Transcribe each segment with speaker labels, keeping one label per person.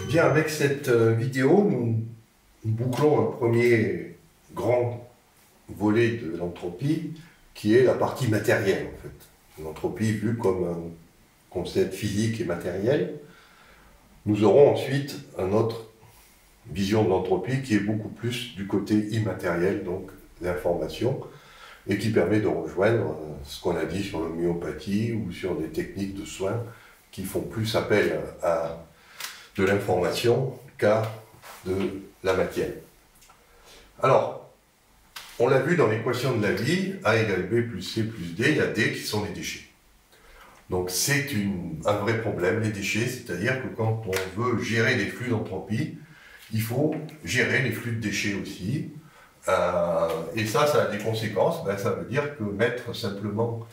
Speaker 1: Bien, avec cette vidéo, nous bouclons un premier grand volet de l'entropie, qui est la partie matérielle, en fait. L'entropie vue comme un concept physique et matériel. Nous aurons ensuite une autre vision de l'entropie qui est beaucoup plus du côté immatériel, donc l'information, et qui permet de rejoindre ce qu'on a dit sur l'homéopathie ou sur des techniques de soins qui font plus appel à de l'information qu'à de la matière. Alors, on l'a vu dans l'équation de la vie, A égale B plus C plus D, il y a D qui sont les déchets. Donc c'est un vrai problème, les déchets, c'est-à-dire que quand on veut gérer les flux d'entropie, il faut gérer les flux de déchets aussi. Et ça a des conséquences. Ça veut dire que mettre simplement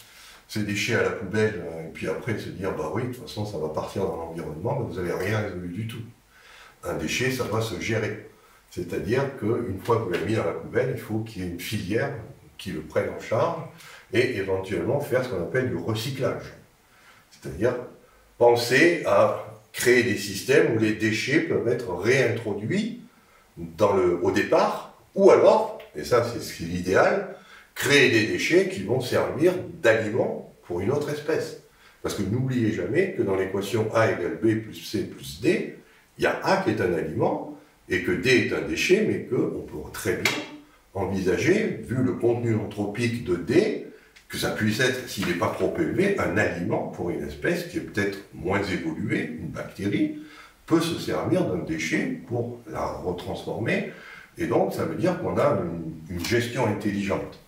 Speaker 1: ces déchets à la poubelle, et puis après se dire, bah oui, de toute façon ça va partir dans l'environnement, vous n'avez rien résolu du tout. Un déchet, ça doit se gérer. C'est-à-dire qu'une fois que vous l'avez mis dans la poubelle, il faut qu'il y ait une filière qui le prenne en charge et éventuellement faire ce qu'on appelle du recyclage. C'est-à-dire penser à créer des systèmes où les déchets peuvent être réintroduits au départ, ou alors, et ça c'est l'idéal, créer des déchets qui vont servir d'aliment pour une autre espèce. Parce que n'oubliez jamais que dans l'équation A égale B plus C plus D, il y a A qui est un aliment, et que D est un déchet, mais qu'on peut très bien envisager, vu le contenu anthropique de D, que ça puisse être, s'il n'est pas trop élevé, un aliment pour une espèce qui est peut-être moins évoluée, une bactérie, peut se servir d'un déchet pour la retransformer, et donc ça veut dire qu'on a une gestion intelligente.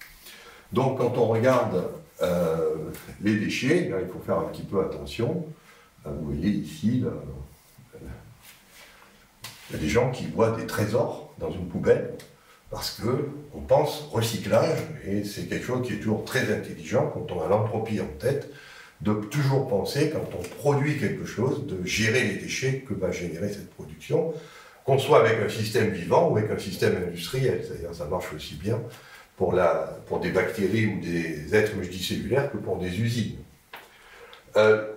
Speaker 1: Donc quand on regarde les déchets, il faut faire un petit peu attention. Vous voyez ici, il y a des gens qui voient des trésors dans une poubelle parce qu'on pense recyclage, et c'est quelque chose qui est toujours très intelligent quand on a l'entropie en tête, de toujours penser, quand on produit quelque chose, de gérer les déchets que va générer cette production, qu'on soit avec un système vivant ou avec un système industriel. C'est-à-dire ça marche aussi bien pour des bactéries ou des êtres multicellulaires que pour des usines.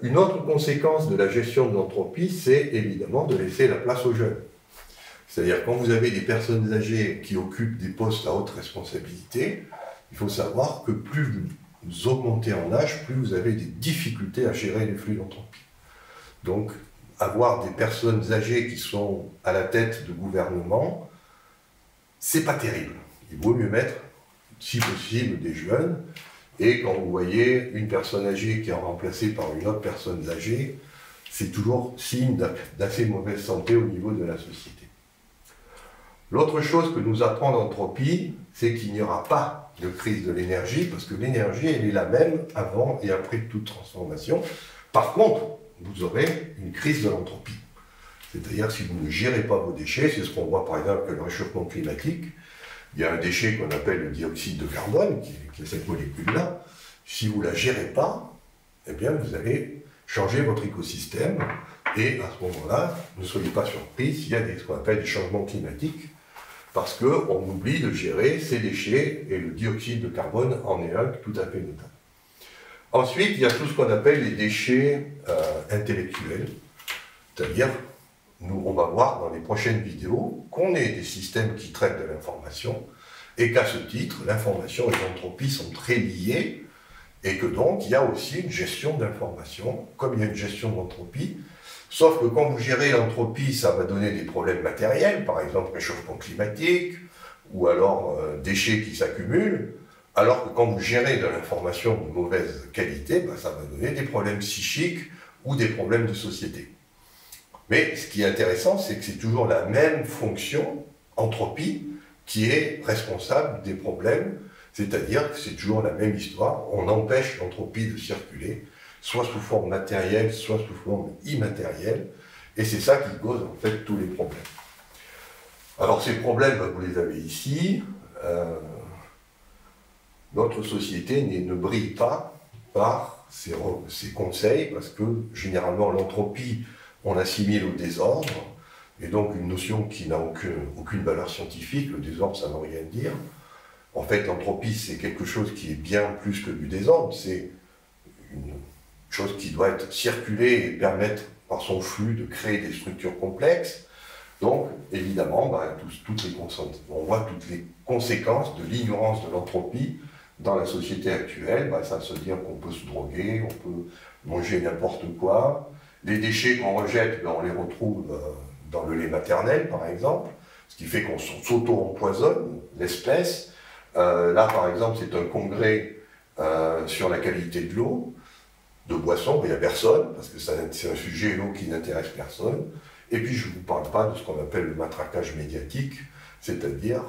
Speaker 1: Une autre conséquence de la gestion de l'entropie, c'est évidemment de laisser la place aux jeunes. C'est-à-dire quand vous avez des personnes âgées qui occupent des postes à haute responsabilité, il faut savoir que plus vous augmentez en âge, plus vous avez des difficultés à gérer les flux d'entropie. Donc avoir des personnes âgées qui sont à la tête de gouvernement, c'est pas terrible. Il vaut mieux mettre, si possible, des jeunes, et quand vous voyez une personne âgée qui est remplacée par une autre personne âgée, c'est toujours signe d'assez mauvaise santé au niveau de la société. L'autre chose que nous apprend l'entropie, c'est qu'il n'y aura pas de crise de l'énergie, parce que l'énergie, elle est la même avant et après toute transformation. Par contre, vous aurez une crise de l'entropie. C'est-à-dire si vous ne gérez pas vos déchets, c'est ce qu'on voit par exemple avec le réchauffement climatique. Il y a un déchet qu'on appelle le dioxyde de carbone, qui est cette molécule-là. Si vous ne la gérez pas, eh bien vous allez changer votre écosystème, et à ce moment-là, ne soyez pas surpris s'il y a ce qu'on appelle des changements climatiques, parce qu'on oublie de gérer ces déchets, et le dioxyde de carbone en est un tout à fait notable. Ensuite, il y a tout ce qu'on appelle les déchets intellectuels, c'est-à-dire, on va voir dans les prochaines vidéos qu'on ait des systèmes qui traitent de l'information, et qu'à ce titre, l'information et l'entropie sont très liées, et que donc il y a aussi une gestion d'information, comme il y a une gestion d'entropie, sauf que quand vous gérez l'entropie, ça va donner des problèmes matériels, par exemple réchauffement climatique, ou alors déchets qui s'accumulent, alors que quand vous gérez de l'information de mauvaise qualité, ça va donner des problèmes psychiques ou des problèmes de société. Mais ce qui est intéressant, c'est que c'est toujours la même fonction, entropie, qui est responsable des problèmes, c'est-à-dire que c'est toujours la même histoire, on empêche l'entropie de circuler, soit sous forme matérielle, soit sous forme immatérielle, et c'est ça qui cause en fait tous les problèmes. Alors ces problèmes, vous les avez ici. Notre société ne brille pas par ses conseils, parce que généralement l'entropie, on l'assimile au désordre, et donc une notion qui n'a aucune valeur scientifique. Le désordre, ça ne veut rien dire. En fait, l'entropie, c'est quelque chose qui est bien plus que du désordre, c'est une chose qui doit être circulée et permettre, par son flux, de créer des structures complexes. Donc, évidemment, on voit toutes les conséquences de l'ignorance de l'entropie dans la société actuelle. Ça veut dire qu'on peut se droguer, on peut manger n'importe quoi. Les déchets qu'on rejette, on les retrouve dans le lait maternel, par exemple, ce qui fait qu'on s'auto-empoisonne l'espèce. Là, par exemple, c'est un congrès sur la qualité de l'eau, de boisson, il n'y a personne, parce que c'est un sujet, l'eau, qui n'intéresse personne. Et puis, je ne vous parle pas de ce qu'on appelle le matraquage médiatique, c'est-à-dire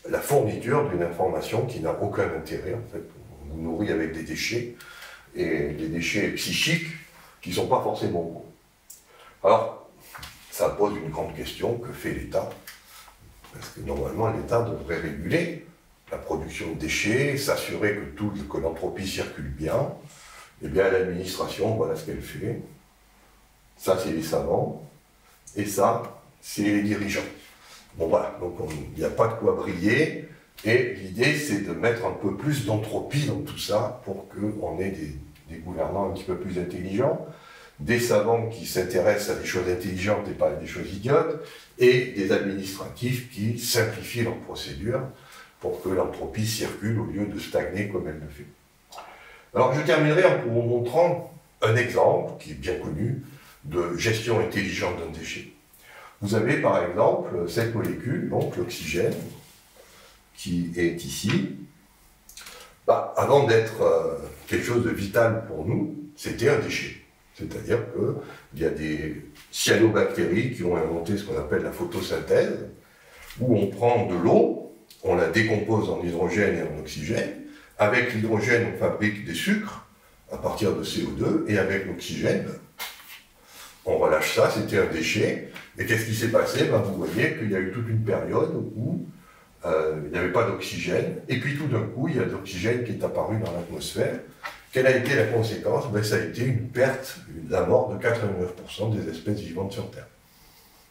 Speaker 1: la fourniture d'une information qui n'a aucun intérêt. En fait, on vous nourrit avec des déchets, et des déchets psychiques qui ne sont pas forcément bons. Alors, ça pose une grande question, que fait l'État? Parce que normalement, l'État devrait réguler la production de déchets, s'assurer que l'entropie circule bien. Eh bien, l'administration, voilà ce qu'elle fait. Ça, c'est les savants, et ça, c'est les dirigeants. Bon, voilà, donc il n'y a pas de quoi briller, et l'idée, c'est de mettre un peu plus d'entropie dans tout ça pour qu'on ait des gouvernants un petit peu plus intelligents, des savants qui s'intéressent à des choses intelligentes et pas à des choses idiotes, et des administratifs qui simplifient leurs procédures pour que l'entropie circule au lieu de stagner comme elle le fait. Alors je terminerai en vous montrant un exemple qui est bien connu de gestion intelligente d'un déchet. Vous avez par exemple cette molécule, donc l'oxygène, qui est ici. Avant d'être quelque chose de vital pour nous, c'était un déchet. C'est-à-dire qu'il y a des cyanobactéries qui ont inventé ce qu'on appelle la photosynthèse, où on prend de l'eau, on la décompose en hydrogène et en oxygène. Avec l'hydrogène, on fabrique des sucres à partir de CO2, et avec l'oxygène, on relâche ça, c'était un déchet. Et qu'est-ce qui s'est passé? Vous voyez qu'il y a eu toute une période où il n'y avait pas d'oxygène, et puis tout d'un coup, il y a de l'oxygène qui est apparu dans l'atmosphère. Quelle a été la conséquence? Ça a été une perte, la mort de 89% des espèces vivantes sur Terre.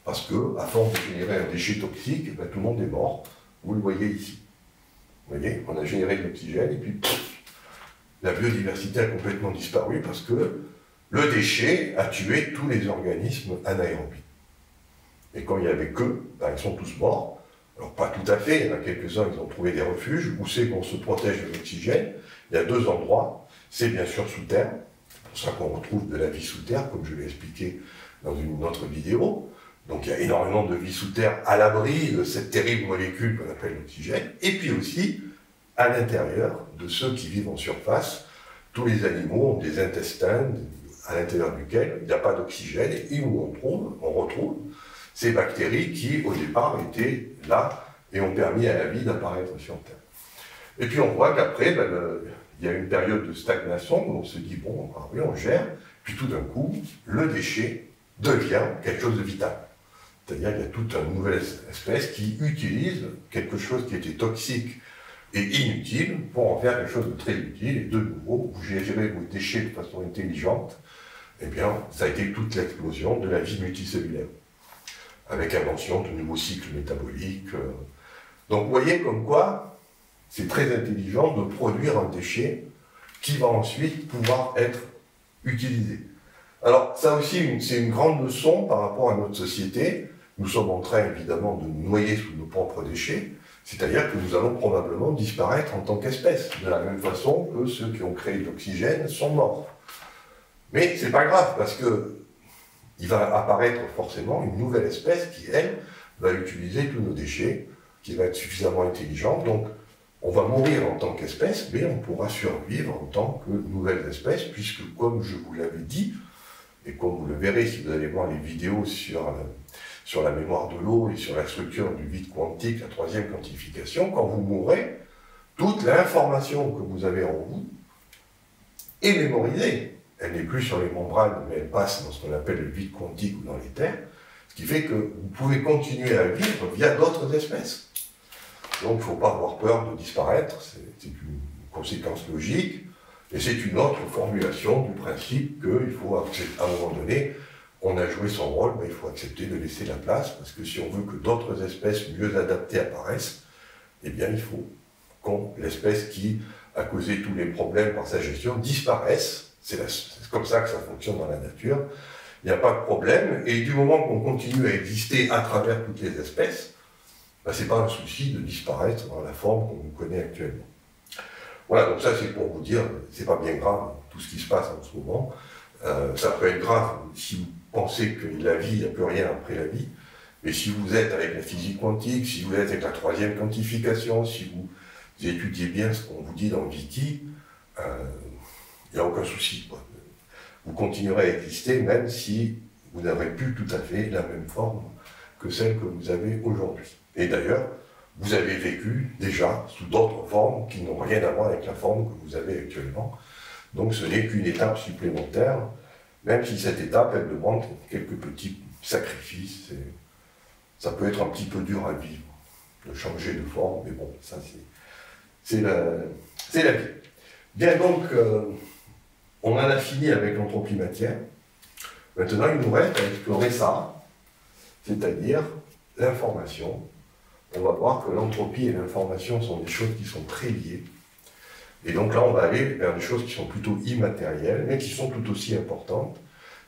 Speaker 1: Parce que, à force de générer un déchet toxique, tout le monde est mort. Vous le voyez ici. Vous voyez, on a généré de l'oxygène, et puis la biodiversité a complètement disparu parce que le déchet a tué tous les organismes anaérobies. Et quand il n'y avait qu'eux, ils sont tous morts. Alors pas tout à fait, il y en a quelques-uns qui ont trouvé des refuges. Où c'est qu'on se protège de l'oxygène? Il y a deux endroits. C'est bien sûr sous terre. C'est pour ça qu'on retrouve de la vie sous terre, comme je l'ai expliqué dans une autre vidéo. Donc il y a énormément de vie sous terre à l'abri de cette terrible molécule qu'on appelle l'oxygène. Et puis aussi, à l'intérieur de ceux qui vivent en surface, tous les animaux ont des intestins à l'intérieur duquel il n'y a pas d'oxygène et où on retrouve ces bactéries qui, au départ, étaient là et ont permis à la vie d'apparaître sur Terre. Et puis on voit qu'après, il y a une période de stagnation où on se dit, bon, oui, on gère, puis tout d'un coup, le déchet devient quelque chose de vital. C'est-à-dire qu'il y a toute une nouvelle espèce qui utilise quelque chose qui était toxique et inutile pour en faire quelque chose de très utile. Et de nouveau, vous gérez vos déchets de façon intelligente, eh bien, ça a été toute l'explosion de la vie multicellulaire, avec invention de nouveaux cycles métaboliques. Donc vous voyez comme quoi c'est très intelligent de produire un déchet qui va ensuite pouvoir être utilisé. Alors ça aussi, c'est une grande leçon par rapport à notre société. Nous sommes en train évidemment de nous noyer sous nos propres déchets, c'est-à-dire que nous allons probablement disparaître en tant qu'espèce, de la même façon que ceux qui ont créé l'oxygène sont morts. Mais c'est pas grave, parce que il va apparaître forcément une nouvelle espèce qui, elle, va utiliser tous nos déchets, qui va être suffisamment intelligente. Donc, on va mourir en tant qu'espèce, mais on pourra survivre en tant que nouvelle espèce, puisque, comme je vous l'avais dit, et comme vous le verrez si vous allez voir les vidéos sur la mémoire de l'eau et sur la structure du vide quantique, la troisième quantification, quand vous mourrez, toute l'information que vous avez en vous est mémorisée. Elle n'est plus sur les membranes, mais elle passe dans ce qu'on appelle le vide quantique ou dans l'éther, ce qui fait que vous pouvez continuer à vivre via d'autres espèces. Donc il ne faut pas avoir peur de disparaître, c'est une conséquence logique, et c'est une autre formulation du principe qu'il faut à un moment donné on a joué son rôle, il faut accepter de laisser la place, parce que si on veut que d'autres espèces mieux adaptées apparaissent, eh bien il faut que l'espèce qui a causé tous les problèmes par sa gestion disparaisse. C'est comme ça que ça fonctionne dans la nature. Il n'y a pas de problème, et du moment qu'on continue à exister à travers toutes les espèces, ce n'est pas un souci de disparaître dans la forme qu'on connaît actuellement. Voilà, donc ça c'est pour vous dire, c'est pas bien grave tout ce qui se passe en ce moment. Ça peut être grave si vous pensez que la vie, il n'y a plus rien après la vie, mais si vous êtes avec la physique quantique, si vous êtes avec la troisième quantification, si vous étudiez bien ce qu'on vous dit dans Wiki, il n'y a aucun souci, quoi. Vous continuerez à exister même si vous n'aurez plus tout à fait la même forme que celle que vous avez aujourd'hui. Et d'ailleurs, vous avez vécu déjà sous d'autres formes qui n'ont rien à voir avec la forme que vous avez actuellement. Donc ce n'est qu'une étape supplémentaire, même si cette étape, elle demande quelques petits sacrifices. Ça peut être un petit peu dur à vivre, de changer de forme, mais bon, ça c'est la vie. Bien donc, on en a fini avec l'entropie matière. Maintenant, il nous reste à explorer ça, c'est-à-dire l'information. On va voir que l'entropie et l'information sont des choses qui sont très liées. Et donc là, on va aller vers des choses qui sont plutôt immatérielles, mais qui sont tout aussi importantes,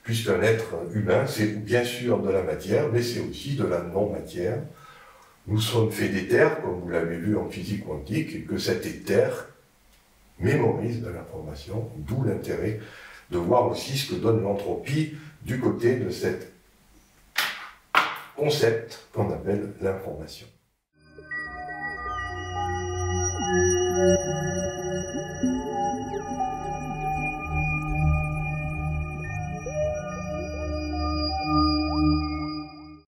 Speaker 1: puisqu'un être humain, c'est bien sûr de la matière, mais c'est aussi de la non-matière. Nous sommes faits d'éther, comme vous l'avez vu en physique quantique, et que cet éther mémorise de l'information, d'où l'intérêt de voir aussi ce que donne l'entropie du côté de cet concept qu'on appelle l'information.